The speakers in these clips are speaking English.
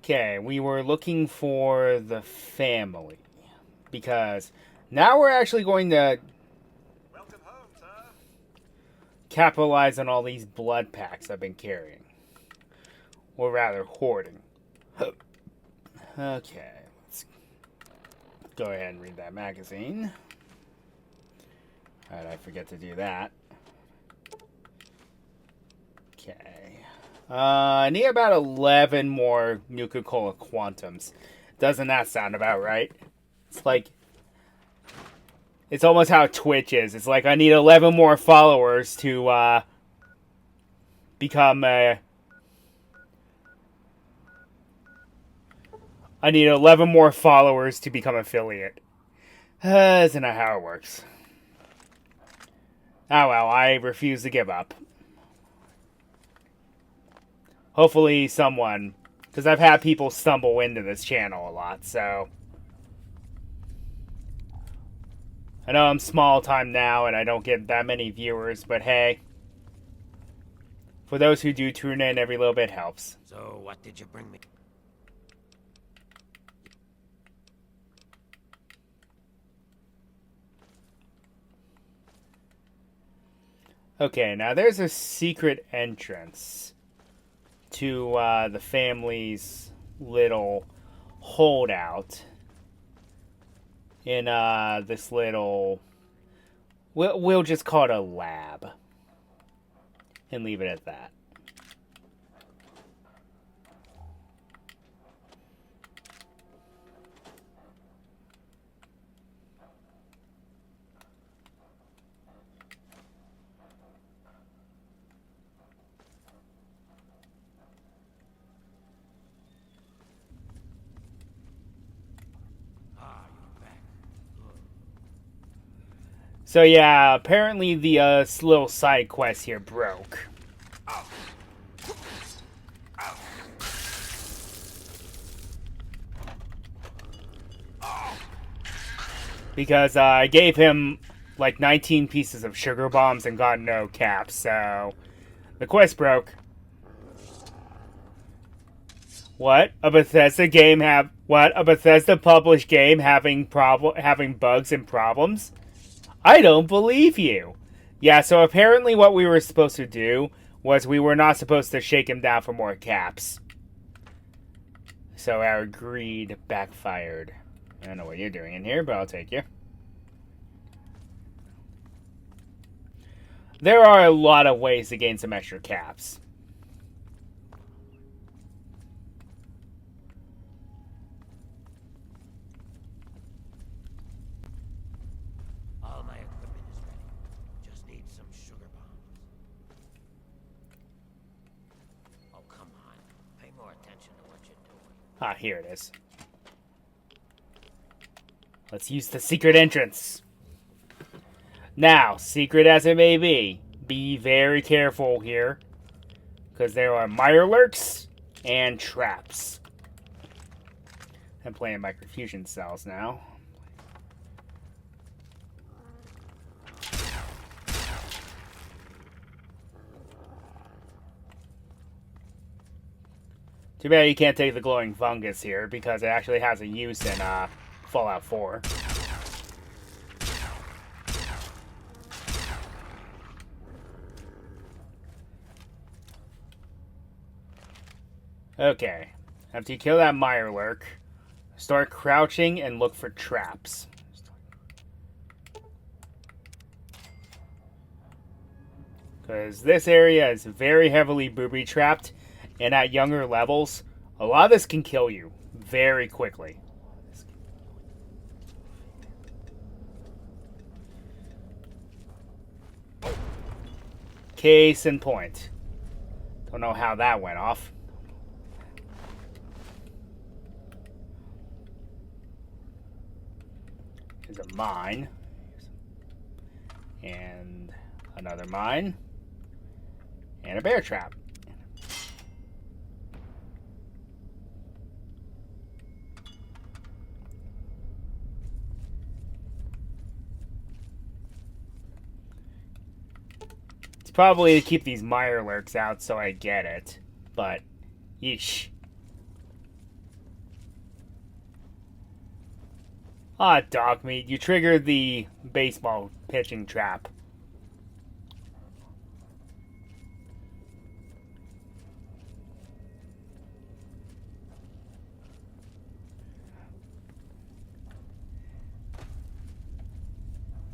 Okay, we were looking for the family. Because now we're actually going to Welcome home, sir. capitalize on all these blood packs I've been carrying. Or rather, hoarding. Okay, let's go ahead and read that magazine. How'd I forget to do that? Okay. I need about 11 more Nuka-Cola Quantums. Doesn't that sound about right? It's like... It's almost how Twitch is. It's like I need 11 more followers to become a... I need 11 more followers to become affiliate. Isn't that how it works? Oh well, I refuse to give up. Hopefully someone... Because I've had people stumble into this channel a lot, so... I know I'm small time now and I don't get that many viewers, but hey. For those who do tune in, every little bit helps. So, what did you bring me? Okay, now there's a secret entrance to the family's little holdout in this little... We'll just call it a lab. And leave it at that. So yeah, apparently the little side quest here broke. Because I gave him like 19 pieces of sugar bombs and got no caps, so the quest broke. What? A Bethesda game have what? A Bethesda published game having bugs and problems? I don't believe you. Yeah, so apparently what we were supposed to do was we were not supposed to shake him down for more caps. So our greed backfired. I don't know what you're doing in here, but I'll take you. There are a lot of ways to gain some extra caps. All my equipment is ready. Just need some sugar bombs. Oh, come on. Pay more attention to what you're doing. Ah, here it is. Let's use the secret entrance. Now, secret as it may be very careful here. Because there are mirelurks and traps. I'm playing microfusion cells now. Too bad you can't take the glowing fungus here, because it actually has a use in Fallout 4. Okay. After you kill that mirelurk, start crouching and look for traps. Because this area is very heavily booby-trapped, and at younger levels, a lot of this can kill you very quickly. Case in point. Don't know how that went off. Here's a mine. And another mine. And a bear trap. It's probably to keep these mirelurks out so I get it. But, yeesh. Ah, dog meat. You triggered the baseball pitching trap.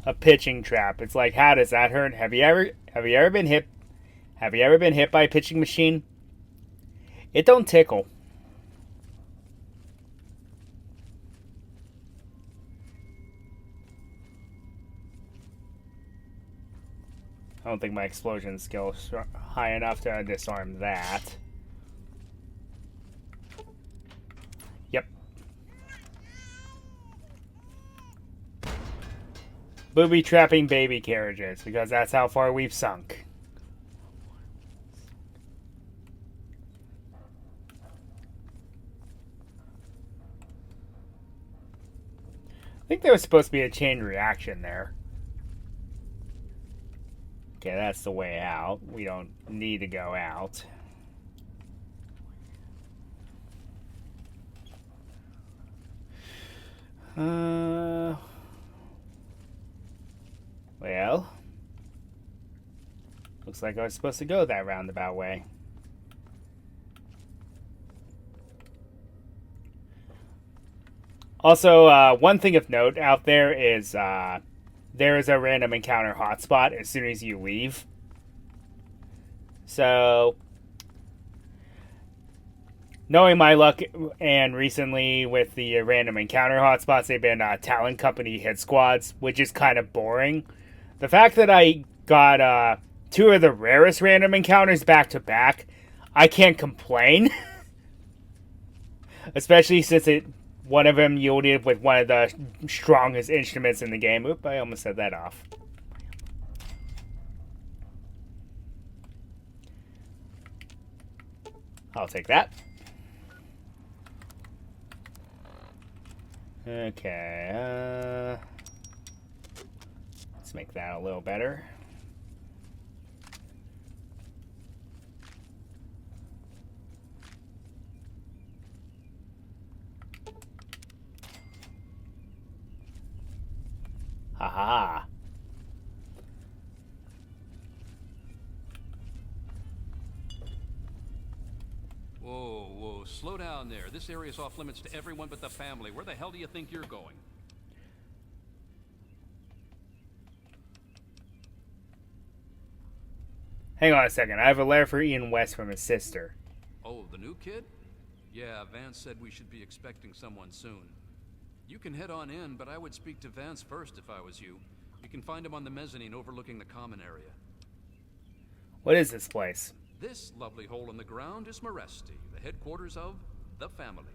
A pitching trap. It's like, how does that hurt? Have you ever been hit? Have you ever been hit by a pitching machine? It don't tickle. I don't think my explosion skill is high enough to disarm that. Yep. Booby trapping baby carriages, because that's how far we've sunk. I think there was supposed to be a chain reaction there. Okay, that's the way out. We don't need to go out. Well, looks like I was supposed to go that roundabout way. Also, one thing of note out there is there is a random encounter hotspot as soon as you leave. So, knowing my luck, and recently with the random encounter hotspots, they've been talent company hit squads, which is kind of boring. The fact that I got two of the rarest random encounters back to back, I can't complain. Especially since one of them yielded with one of the strongest instruments in the game. Oop, I almost set that off. I'll take that. Okay, let's make that a little better. Haha. Whoa, slow down there. This area's off limits to everyone but the family. Where the hell do you think you're going? Hang on a second. I have a letter for Ian West from his sister. Oh, the new kid? Yeah, Vance said we should be expecting someone soon. You can head on in, but I would speak to Vance first if I was you. You can find him on the mezzanine overlooking the common area. What is this place? This lovely hole in the ground is Meresti, the headquarters of the family.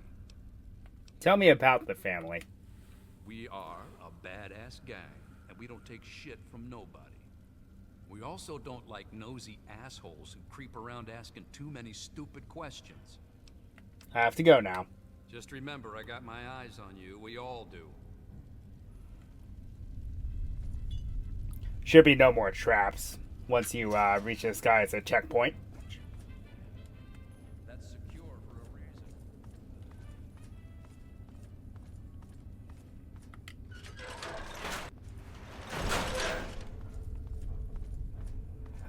Tell me about the family. We are a badass gang, and we don't take shit from nobody. We also don't like nosy assholes who creep around asking too many stupid questions. I have to go now. Just remember, I got my eyes on you. We all do. Should be no more traps once you reach this guy as a checkpoint. That's secure for a reason.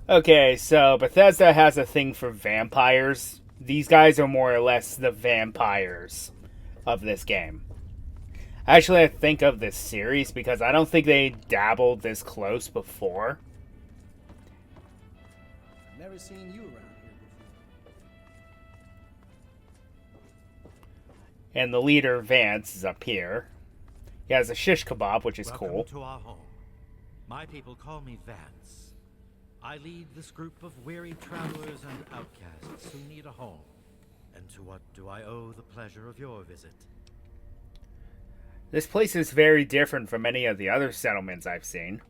Okay, so Bethesda has a thing for vampires. These guys are more or less the vampires of this game. Actually, I think of this series because I don't think they dabbled this close before. Never seen you around here before. And the leader, Vance, is up here. He has a shish kebab, which is Welcome cool. to our home. My people call me Vance. I lead this group of weary travelers and outcasts who need a home. And to what do I owe the pleasure of your visit? This place is very different from any of the other settlements I've seen.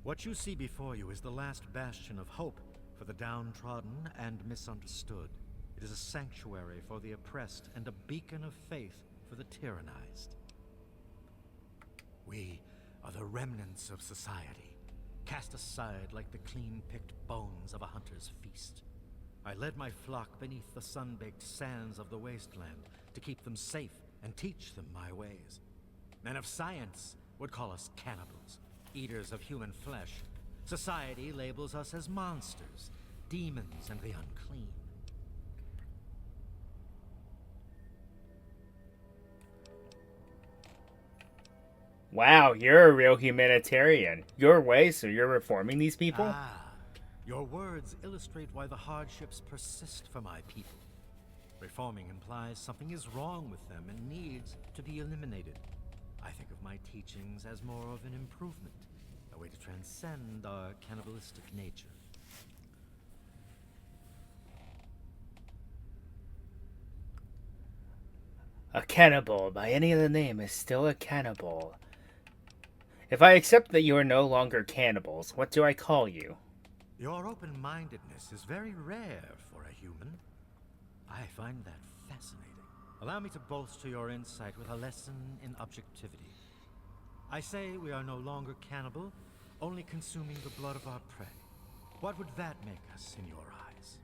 What you see before you is the last bastion of hope for the downtrodden and misunderstood. It is a sanctuary for the oppressed and a beacon of faith for the tyrannized. We are the remnants of society, cast aside like the clean-picked bones of a hunter's feast. I led my flock beneath the sun-baked sands of the wasteland to keep them safe and teach them my ways. Men of science would call us cannibals, eaters of human flesh. Society labels us as monsters, demons and the unclean. Wow, you're a real humanitarian. Your way, so you're reforming these people? Ah, your words illustrate why the hardships persist for my people. Reforming implies something is wrong with them and needs to be eliminated. I think of my teachings as more of an improvement, a way to transcend our cannibalistic nature. A cannibal, by any other name, is still a cannibal. If I accept that you are no longer cannibals, what do I call you? Your open-mindedness is very rare for a human. I find that fascinating. Allow me to bolster your insight with a lesson in objectivity. I say we are no longer cannibal, only consuming the blood of our prey. What would that make us in your eyes?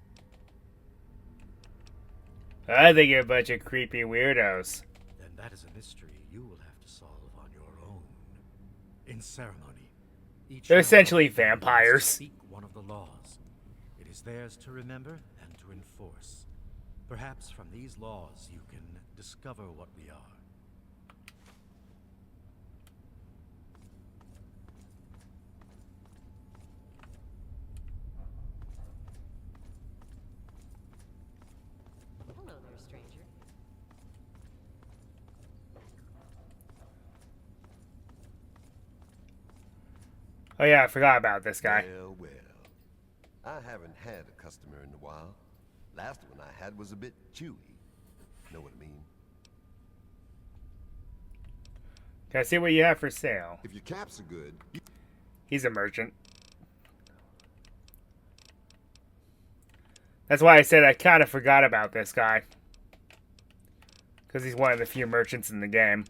I think you're a bunch of creepy weirdos. Then that is a mystery you will have to solve on your own. In ceremony, each They're member essentially of the family must vampires. speak one of the laws. It is theirs to remember and to enforce. Perhaps from these laws you can discover what we are. Hello there, stranger. Oh yeah, I forgot about this guy. Well, well. I haven't had a customer in a while. Last one I had was a bit chewy. Know what I mean? Can I see what you have for sale? If your caps are good, He's a merchant. That's why I said I kind of forgot about this guy. Because he's one of the few merchants in the game.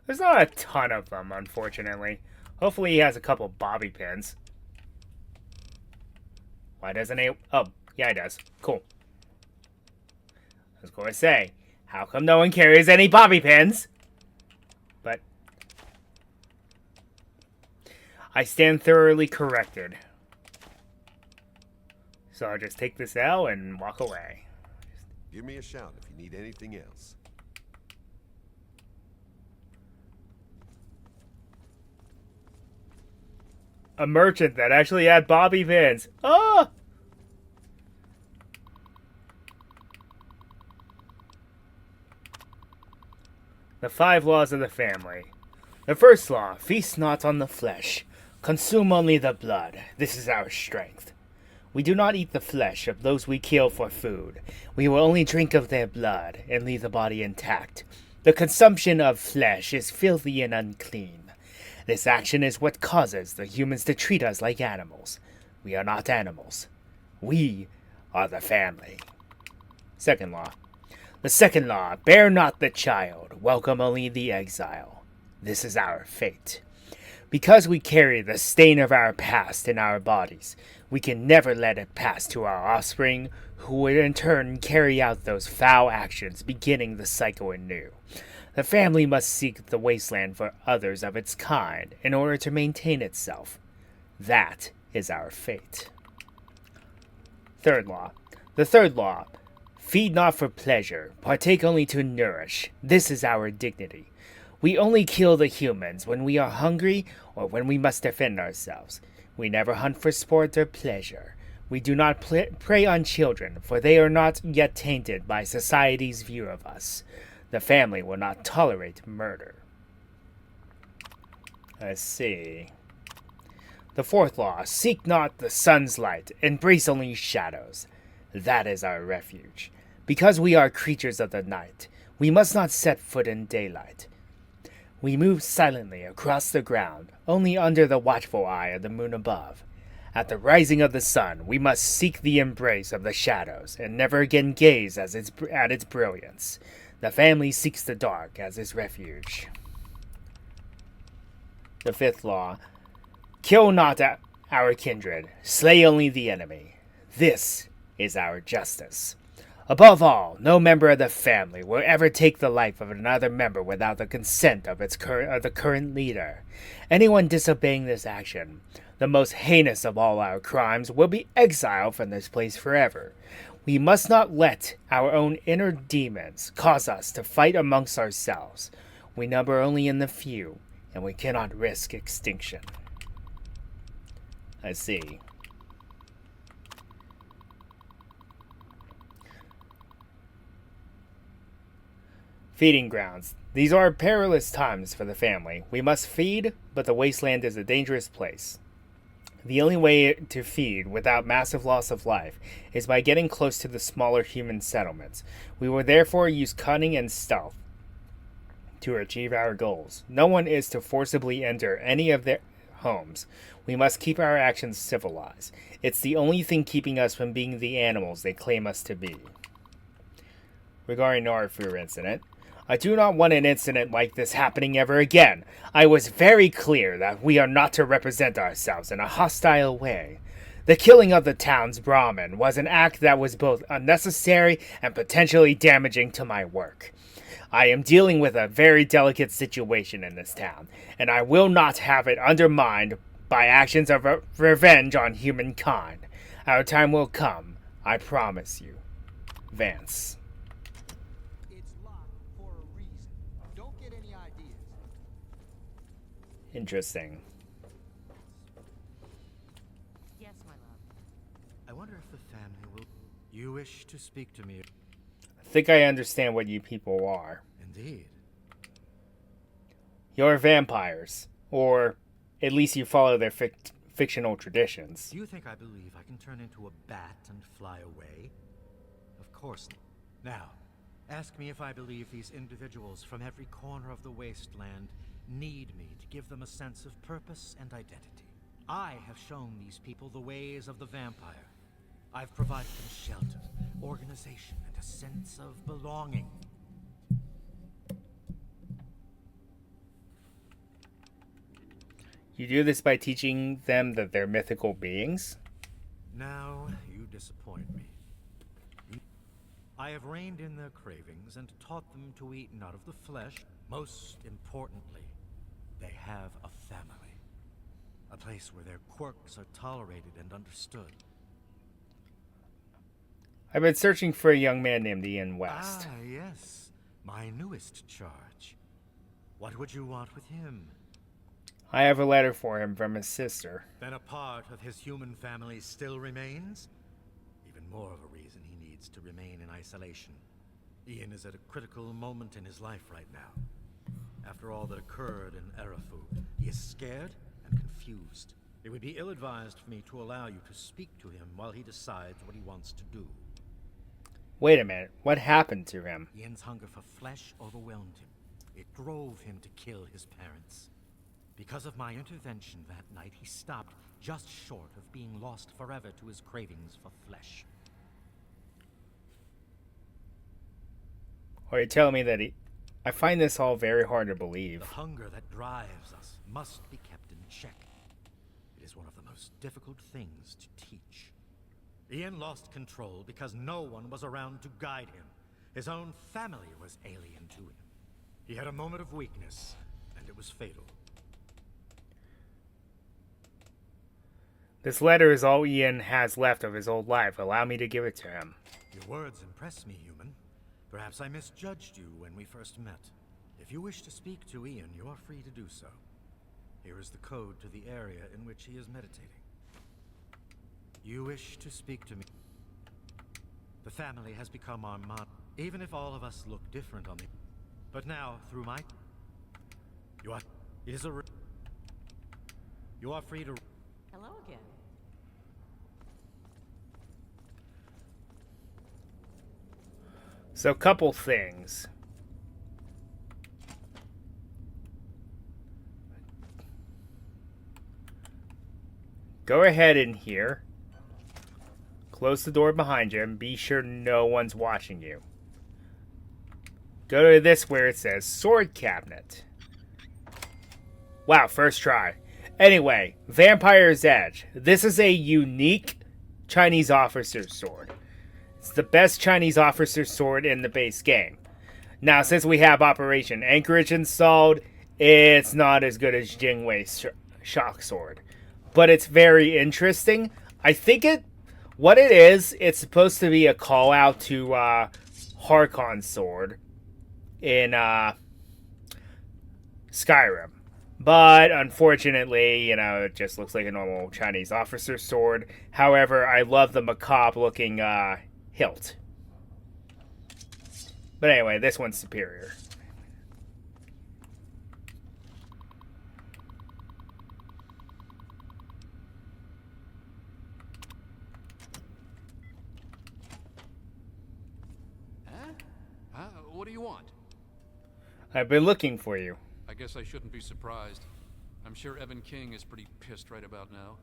There's not a ton of them, unfortunately. Hopefully he has a couple bobby pins. Why doesn't he? Oh, yeah, he does. Cool. I was going to say, how come no one carries any bobby pins? But I stand thoroughly corrected. So I'll just take this L and walk away. give me a shout if you need anything else. A merchant that actually had bobby pins. Oh! The 5 laws of the family. The first law, feast not on the flesh. Consume only the blood. This is our strength. We do not eat the flesh of those we kill for food. We will only drink of their blood and leave the body intact. The consumption of flesh is filthy and unclean. This action is what causes the humans to treat us like animals. We are not animals. We are the family. Second law. The second law, bear not the child, welcome only the exile. This is our fate. Because we carry the stain of our past in our bodies, we can never let it pass to our offspring, who would in turn carry out those foul actions, beginning the cycle anew. The family must seek the wasteland for others of its kind in order to maintain itself. That is our fate. Third law. The third law. Feed not for pleasure, partake only to nourish. This is our dignity. We only kill the humans when we are hungry or when we must defend ourselves. We never hunt for sport or pleasure. We do not prey on children, for they are not yet tainted by society's view of us. The family will not tolerate murder. Let's see. The fourth law, seek not the sun's light, embrace only shadows. That is our refuge. Because we are creatures of the night, we must not set foot in daylight. We move silently across the ground, only under the watchful eye of the moon above. At the rising of the sun, we must seek the embrace of the shadows, and never again gaze at its brilliance. The family seeks the dark as its refuge. The fifth law, kill not our kindred, slay only the enemy. This is our justice. Above all, no member of the family will ever take the life of another member without the consent of the current leader. Anyone disobeying this action, the most heinous of all our crimes, will be exiled from this place forever. We must not let our own inner demons cause us to fight amongst ourselves. We number only in the few, and we cannot risk extinction. I see. Feeding grounds. These are perilous times for the family. We must feed, but the wasteland is a dangerous place. The only way to feed without massive loss of life is by getting close to the smaller human settlements. We will therefore use cunning and stealth to achieve our goals. No one is to forcibly enter any of their homes. We must keep our actions civilized. It's the only thing keeping us from being the animals they claim us to be. Regarding the Arthur incident, I do not want an incident like this happening ever again. I was very clear that we are not to represent ourselves in a hostile way. The killing of the town's Brahmin was an act that was both unnecessary and potentially damaging to my work. I am dealing with a very delicate situation in this town, and I will not have it undermined by actions of revenge on humankind. Our time will come, I promise you. Vance. Interesting. Yes, my love. I wonder if the family will... You wish to speak to me? I think I understand what you people are. Indeed. You're vampires. Or at least you follow their fictional traditions. Do you think I believe I can turn into a bat and fly away? Of course not. Now, ask me if I believe these individuals from every corner of the wasteland need me to give them a sense of purpose and identity. I have shown these people the ways of the vampire. I've provided them shelter, organization, and a sense of belonging. You do this by teaching them that they're mythical beings? Now you disappoint me. I have reined in their cravings and taught them to eat not of the flesh. Most importantly, they have a family. A place where their quirks are tolerated and understood. I've been searching for a young man named Ian West. Ah, yes. My newest charge. What would you want with him? I have a letter for him from his sister. Then a part of his human family still remains? Even more of a reason he needs to remain in isolation. Ian is at a critical moment in his life right now. After all that occurred in Erafu, he is scared and confused. It would be ill-advised for me to allow you to speak to him while he decides what he wants to do. Wait a minute, what happened to him? Ian's hunger for flesh overwhelmed him. It drove him to kill his parents. Because of my intervention that night, he stopped just short of being lost forever to his cravings for flesh. Are you telling me that I find this all very hard to believe. The hunger that drives us must be kept in check. It is one of the most difficult things to teach. Ian lost control because no one was around to guide him. His own family was alien to him. He had a moment of weakness, and it was fatal. This letter is all Ian has left of his old life. Allow me to give it to him. Your words impress me, human. Perhaps I misjudged you when we first met. If you wish to speak to Ian, you are free to do so. Here is the code to the area in which he is meditating. You wish to speak to me. The family has become our model, even if all of us look different on the... But now, through my... You are... It is a... You are free to... Hello again. So, couple things. Go ahead in here. Close the door behind you and be sure no one's watching you. Go to this where it says sword cabinet. Wow, first try. Anyway, Vampire's Edge. This is a unique Chinese officer's sword. It's the best Chinese officer sword in the base game. Now, since we have Operation Anchorage installed, it's not as good as Jingwei's shock sword. But it's very interesting. I think what it is, it's supposed to be a call out to Harkon's sword in Skyrim. But unfortunately, it just looks like a normal Chinese officer sword. However, I love the macabre looking hilt. But anyway, this one's superior. What do you want? I've been looking for you. I guess I shouldn't be surprised. I'm sure Evan King is pretty pissed right about now.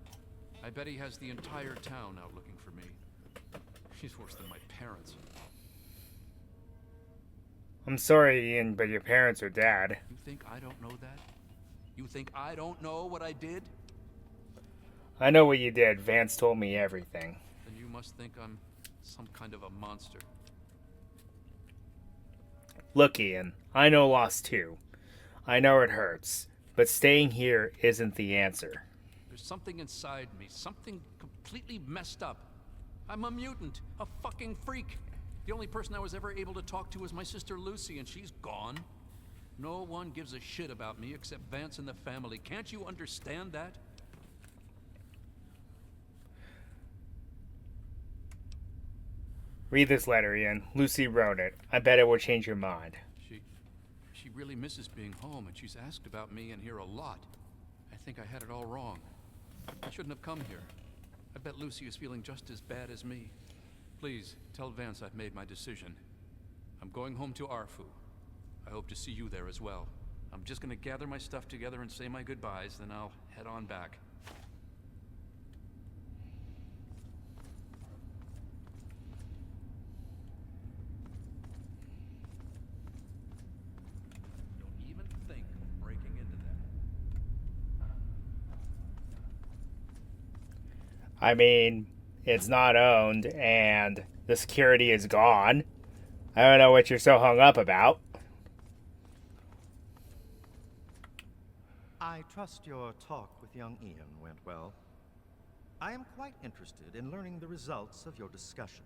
I bet he has the entire town out looking for me. He's worse than my parents. I'm sorry, Ian, but your parents are dead. You think I don't know that? You think I don't know what I did? I know what you did. Vance told me everything. Then you must think I'm some kind of a monster. Look, Ian, I know loss too. I know it hurts, but staying here isn't the answer. There's something inside me, something completely messed up. I'm a mutant, a fucking freak. The only person I was ever able to talk to was my sister Lucy, and she's gone. No one gives a shit about me except Vance and the family. Can't you understand that? Read this letter, Ian. Lucy wrote it. I bet it will change your mind. She really misses being home, and she's asked about me in here a lot. I think I had it all wrong. I shouldn't have come here. I bet Lucy is feeling just as bad as me. Please, tell Vance I've made my decision. I'm going home to Arfu. I hope to see you there as well. I'm just gonna gather my stuff together and say my goodbyes, then I'll head on back. Don't even think of breaking into that. I mean, it's not owned, and the security is gone. I don't know what you're so hung up about. I trust your talk with young Ian went well. I am quite interested in learning the results of your discussion.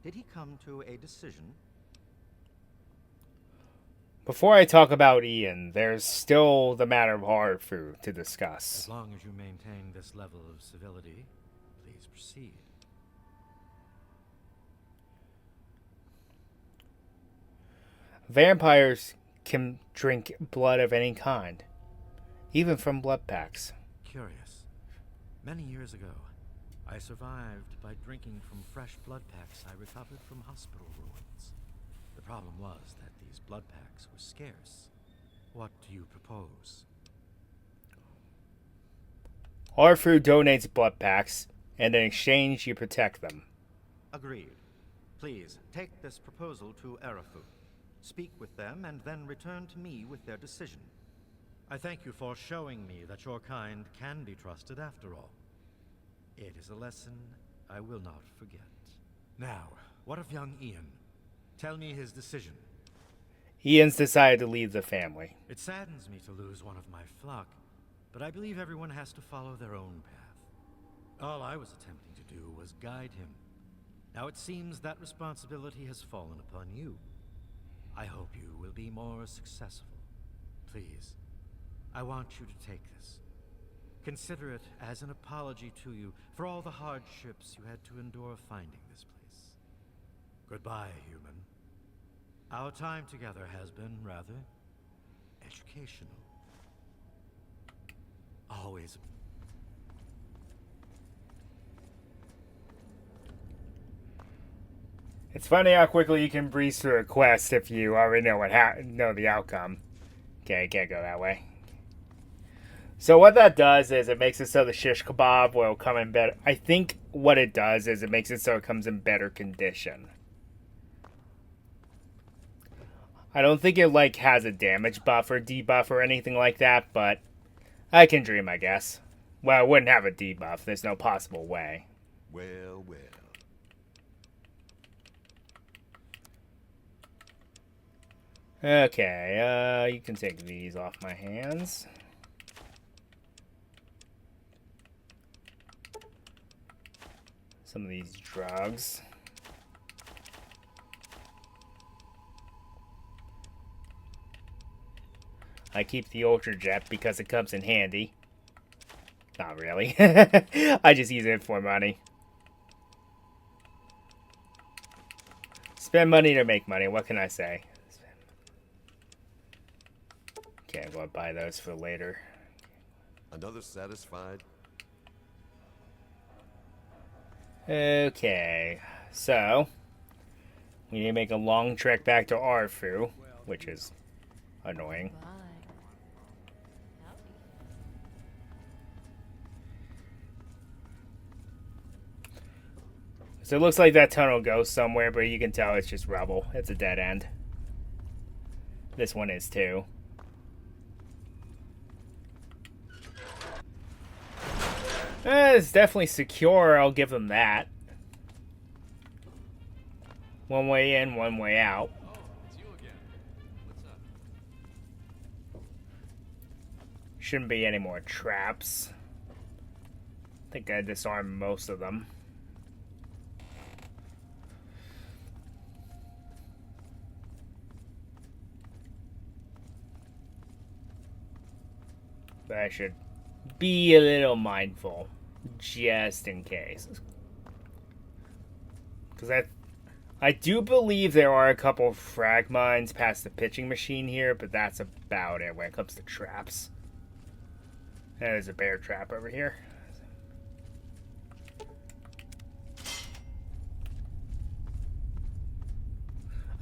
Did he come to a decision? Before I talk about Ian, there's still the matter of Harfu to discuss. As long as you maintain this level of civility, please proceed. Vampires can drink blood of any kind, even from blood packs. Curious. Many years ago, I survived by drinking from fresh blood packs I recovered from hospital ruins. The problem was that these blood packs were scarce. What do you propose? Harfu donates blood packs, and in exchange you protect them. Agreed. Please, take this proposal to Arafu. Speak with them, and then return to me with their decision. I thank you for showing me that your kind can be trusted after all. It is a lesson I will not forget. Now, what of young Ian? Tell me his decision. Ian's decided to leave the family. It saddens me to lose one of my flock, but I believe everyone has to follow their own path. All I was attempting to do was guide him. Now it seems that responsibility has fallen upon you. I hope you will be more successful. Please, I want you to take this. Consider it as an apology to you for all the hardships you had to endure finding this place. Goodbye, human. Our time together has been rather educational. Always. It's funny how quickly you can breeze through a quest if you already know the outcome. Okay, can't go that way. So what that does is it makes it so the shish kebab will come in better. I think what it does is it makes it so it comes in better condition. I don't think it has a damage buff or debuff or anything like that, but I can dream, I guess. Well, it wouldn't have a debuff. There's no possible way. Well, well. Okay, you can take these off my hands. Some of these drugs. I keep the Ultra Jet because it comes in handy. Not really. I just use it for money. Spend money to make money. What can I say? Okay, I'm going to buy those for later. Another satisfied? Okay, so we need to make a long trek back to Arfu, which is annoying. Bye. Howdy. So it looks like that tunnel goes somewhere, but you can tell it's just rubble. It's a dead end. This one is too. It's definitely secure, I'll give them that. One way in, one way out. Oh, it's you again. What's up? Shouldn't be any more traps. I think I disarmed most of them. But I should be a little mindful, just in case. Because I do believe there are a couple frag mines past the pitching machine here, but that's about it when it comes to traps. There's a bear trap over here.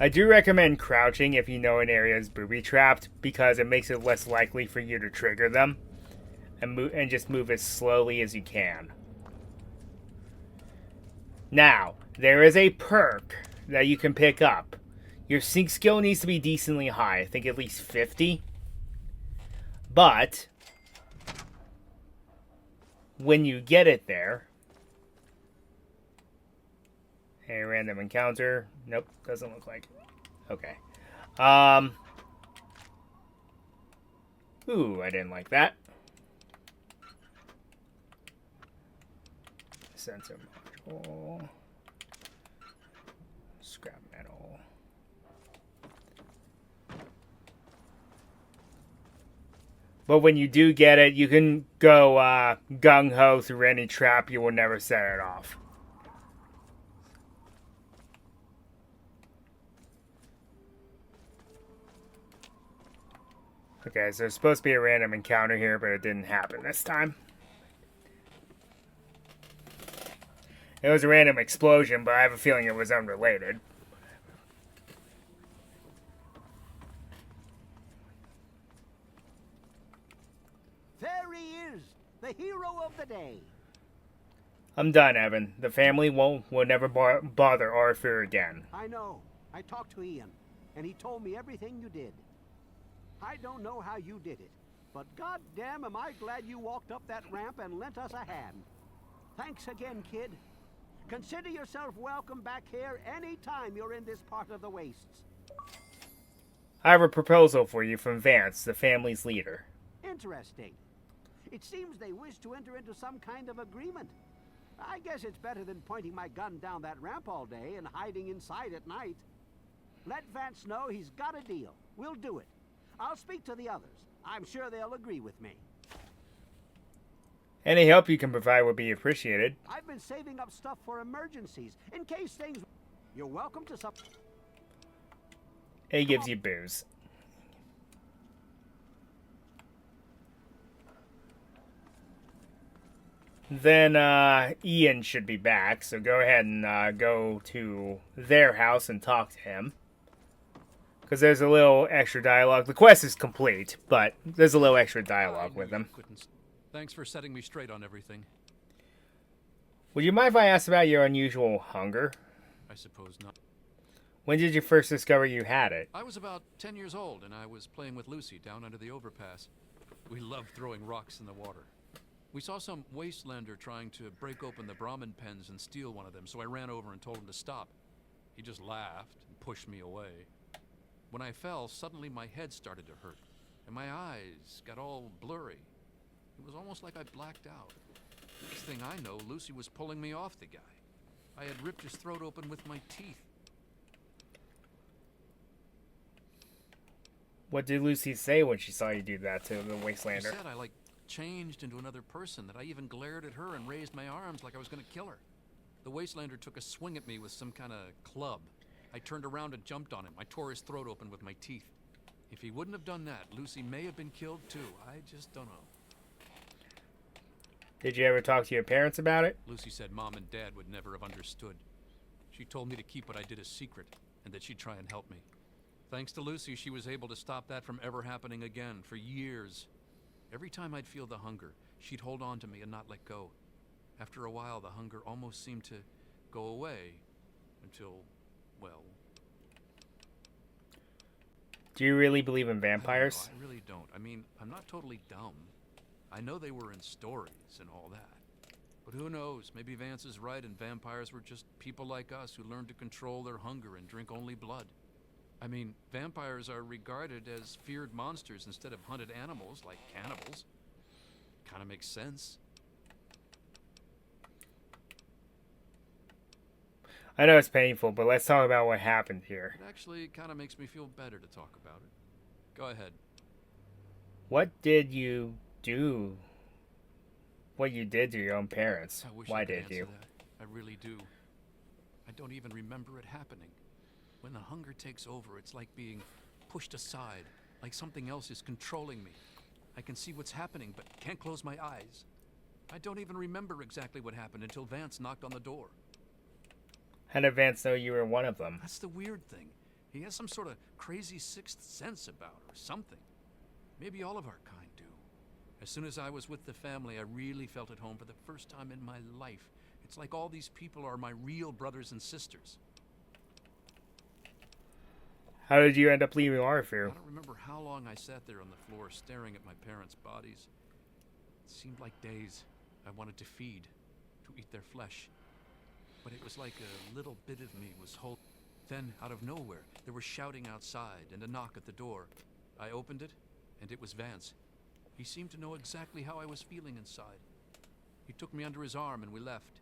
I do recommend crouching if you know an area is booby-trapped, because it makes it less likely for you to trigger them. And just move as slowly as you can. Now, there is a perk that you can pick up. Your sync skill needs to be decently high. I think at least 50. But when you get it there... A random encounter. Nope, doesn't look like it. Okay. Ooh, I didn't like that. Sensor module. Scrap metal. But when you do get it, you can go gung-ho through any trap. You will never set it off. Okay, so there's supposed to be a random encounter here, but it didn't happen this time. It was a random explosion, but I have a feeling it was unrelated. There he is, the hero of the day. I'm done, Evan. The family will never bother Arthur again. I know. I talked to Ian, and he told me everything you did. I don't know how you did it, but goddamn am I glad you walked up that ramp and lent us a hand. Thanks again, kid. Consider yourself welcome back here any time you're in this part of the wastes. I have a proposal for you from Vance, the family's leader. Interesting. It seems they wish to enter into some kind of agreement. I guess it's better than pointing my gun down that ramp all day and hiding inside at night. Let Vance know he's got a deal. We'll do it. I'll speak to the others. I'm sure they'll agree with me. Any help you can provide would be appreciated. I've been saving up stuff for emergencies, in case things... You're welcome to some... He gives you booze. Then Ian should be back, so go ahead and go to their house and talk to him. Because there's a little extra dialogue. The quest is complete, but there's a little extra dialogue with him. Thanks for setting me straight on everything. Would you mind if I asked about your unusual hunger? I suppose not. When did you first discover you had it? I was about 10 years old, and I was playing with Lucy down under the overpass. We loved throwing rocks in the water. We saw some wastelander trying to break open the Brahmin pens and steal one of them, so I ran over and told him to stop. He just laughed and pushed me away. When I fell, suddenly my head started to hurt, and my eyes got all blurry. It was almost like I blacked out. Next thing I know, Lucy was pulling me off the guy. I had ripped his throat open with my teeth. What did Lucy say when she saw you do that to the She Wastelander? said I, changed into another person, that I even glared at her and raised my arms like I was going to kill her. The Wastelander took a swing at me with some kind of club. I turned around and jumped on him. I tore his throat open with my teeth. If he wouldn't have done that, Lucy may have been killed too. I just don't know. Did you ever talk to your parents about it? Lucy said Mom and Dad would never have understood. She told me to keep what I did a secret, and that she'd try and help me. Thanks to Lucy, she was able to stop that from ever happening again for years. Every time I'd feel the hunger, she'd hold on to me and not let go. After a while, the hunger almost seemed to go away until, well... Do you really believe in vampires? I really don't. I mean, I'm not totally dumb. I know they were in stories and all that. But who knows? Maybe Vance is right and vampires were just people like us who learned to control their hunger and drink only blood. I mean, vampires are regarded as feared monsters instead of hunted animals like cannibals. Kind of makes sense. I know it's painful, but let's talk about what happened here. It actually kind of makes me feel better to talk about it. Go ahead. What did you do? What you did to your own parents? I wish Why I could did answer you? that. I really do. I don't even remember it happening. When the hunger takes over, it's like being pushed aside, like something else is controlling me. I can see what's happening, but can't close my eyes. I don't even remember exactly what happened until Vance knocked on the door. How did Vance know you were one of them? That's the weird thing. He has some sort of crazy sixth sense about her, something. Maybe all of our kind do. As soon as I was with the family, I really felt at home for the first time in my life. It's like all these people are my real brothers and sisters. How did you end up leaving I Arthur? don't remember how long I sat there on the floor staring at my parents' bodies. It seemed like days. I wanted to feed, to eat their flesh. But it was like a little bit of me was whole. Then, out of nowhere, there was shouting outside and a knock at the door. I opened it, and it was Vance. He seemed to know exactly how I was feeling inside. He took me under his arm and we left.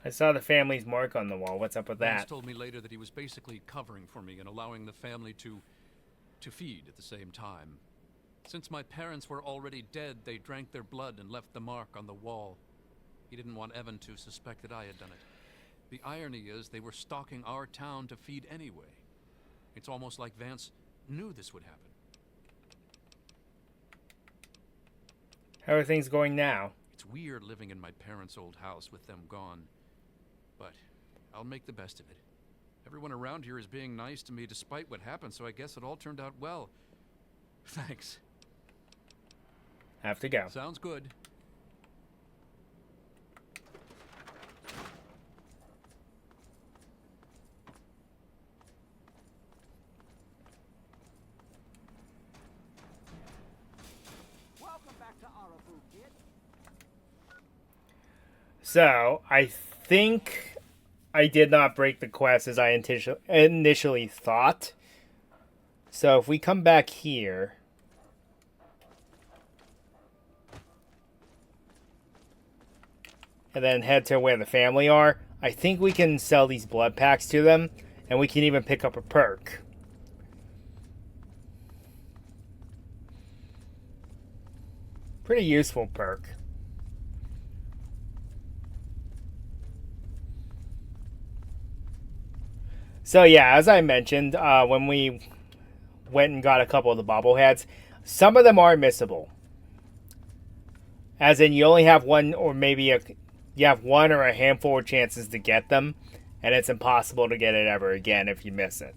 I saw the family's mark on the wall. What's up with Vance that? told me later that he was basically covering for me and allowing the family to feed at the same time. Since my parents were already dead, they drank their blood and left the mark on the wall. He didn't want Evan to suspect that I had done it. The irony is they were stalking our town to feed anyway. It's almost like Vance knew this would happen. How are things going now? It's weird living in my parents' old house with them gone. But I'll make the best of it. Everyone around here is being nice to me despite what happened, so I guess it all turned out well. Thanks. Have to go. Sounds good. Welcome back to Arafu, kid. So, I think I did not break the quest as I initially thought. So, if we come back here... and then head to where the family are, I think we can sell these blood packs to them, and we can even pick up a perk. Pretty useful perk. So yeah, as I mentioned, when we went and got a couple of the bobbleheads, some of them are missable. As in, you only have one, or maybe you have one or a handful of chances to get them, and it's impossible to get it ever again if you miss it.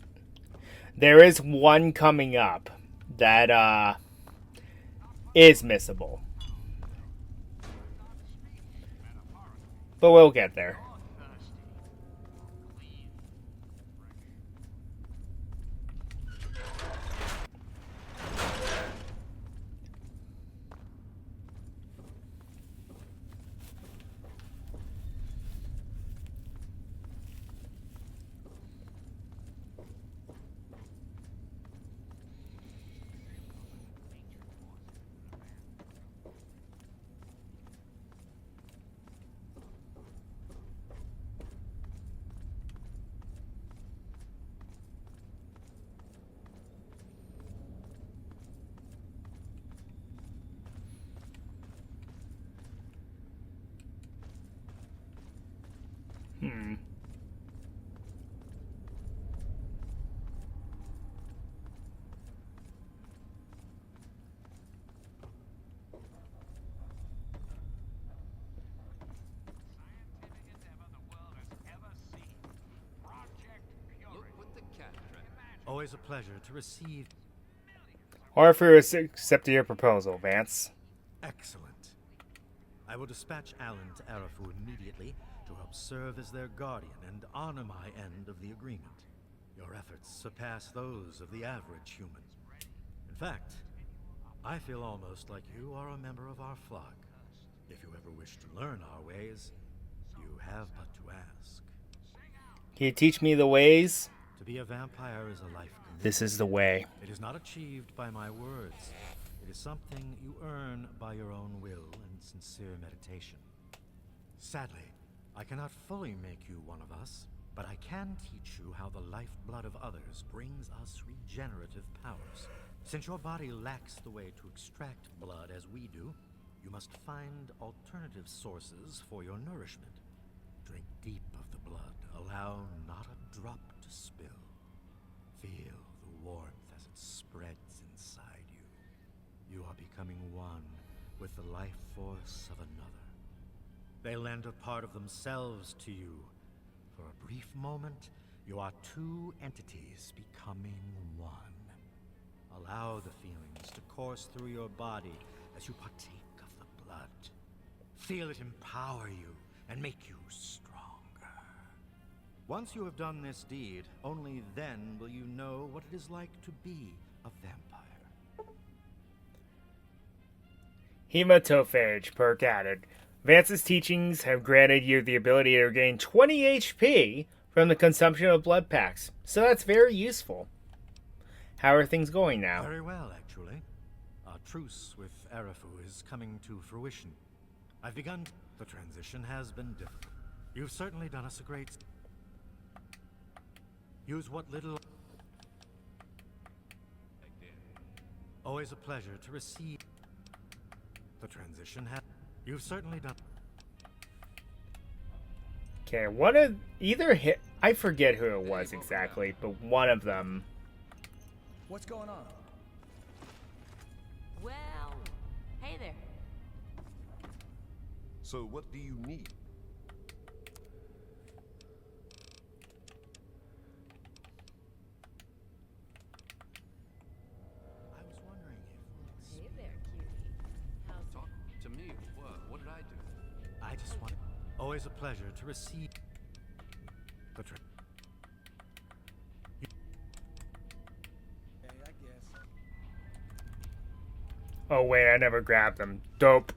There is one coming up that is missable. But we'll get there. Always a pleasure to receive. Arthur has accepted your proposal, Vance. Excellent. I will dispatch Alan to Arafu immediately to help serve as their guardian and honor my end of the agreement. Your efforts surpass those of the average human. In fact, I feel almost like you are a member of our flock. If you ever wish to learn our ways, you have but to ask. Can you teach me the ways? To be a vampire is a life commitment. This is the way. It is not achieved by my words. It is something you earn by your own will and sincere meditation. Sadly, I cannot fully make you one of us, but I can teach you how the lifeblood of others brings us regenerative powers. Since your body lacks the way to extract blood as we do, you must find alternative sources for your nourishment. Drink deep of the blood. Allow not a drop to spill. Feel the warmth as it spreads inside you. You are becoming one with the life force of another. They lend a part of themselves to you. For a brief moment, you are two entities becoming one. Allow the feelings to course through your body as you partake of the blood. Feel it empower you and make you stronger. Once you have done this deed, only then will you know what it is like to be a vampire. Hematophage, perk added. Vance's teachings have granted you the ability to regain 20 HP from the consumption of blood packs, so that's very useful. How are things going now? Very well, actually. Our truce with Arafu is coming to fruition. I've begun. The transition has been difficult. You've certainly done us a great. Use what little. Always a pleasure to receive. The transition has. You've certainly done. Okay, I forget who it was exactly, but one of them. What's going on? Well, hey there. So what do you need? I was wondering if. Hey there, cutie. How's Talk to me. What did I do? I just want. Always a pleasure to receive. The tra- Okay, I guess. Oh wait, I never grabbed them. Dope.